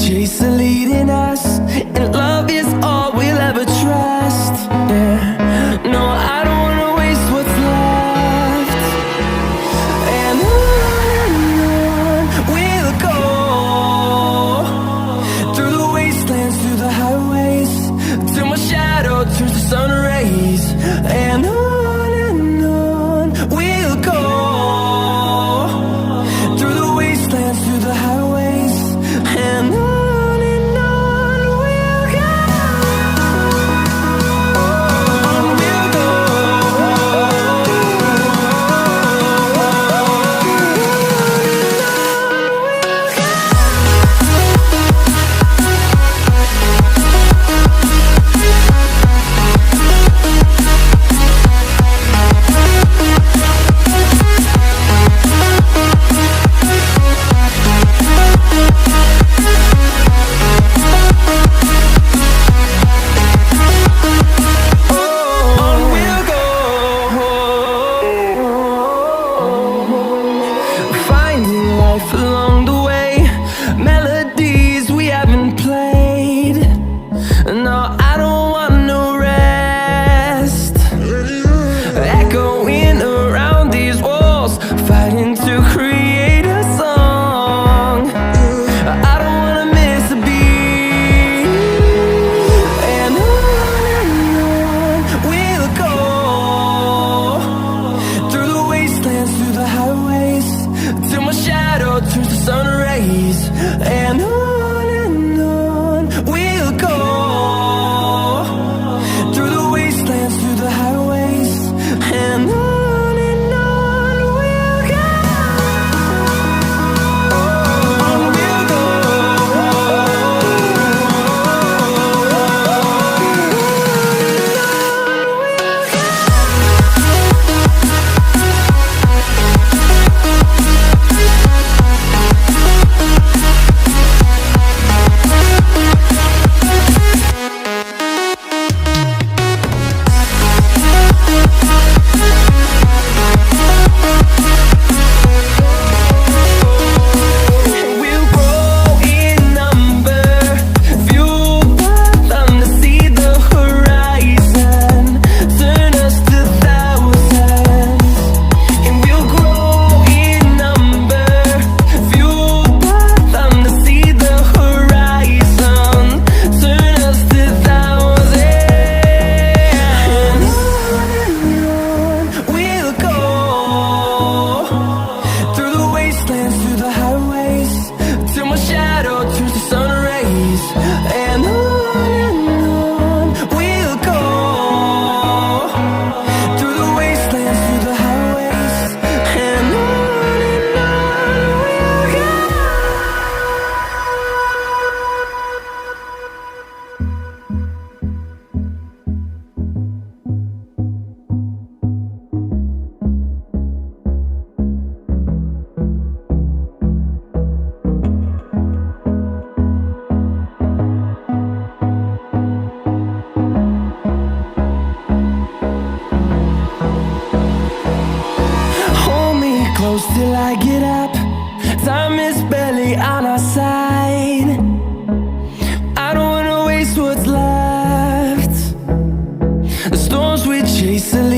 chase are leading us, and love is all we'll ever trust. Yeah, no, I don't wanna waste what's left. And on we'll go, through the wastelands, through the highways, till my shadow turns to sun rays. And on we'll go, through the wastelands, through the highways, and on we'll go. On we'll go. On we'll go, finding life along the way, melodies we haven't played. No, I don't want no rest, echoing around these walls, fighting to create a song. I don't wanna miss a beat. And on we'll go, through the wastelands, through the highways, till my shadow turns to sun rays. And on we'll go, through the wastelands, through the highways, and on we'll go. On we'll go. We'll grow in number, fueled by them to see the horizon, turn us to thousands. And we'll grow in number, fueled by them to see the horizon, turn us to thousands. And on we'll go, through the wastelands, through the highways, till my shadow turns to sun rays. And on we'll go, through the wastelands, through the highways, and on we'll go. Hold me close till I get up. Time is barely on our side. I don't wanna waste what's left. The storms we chase are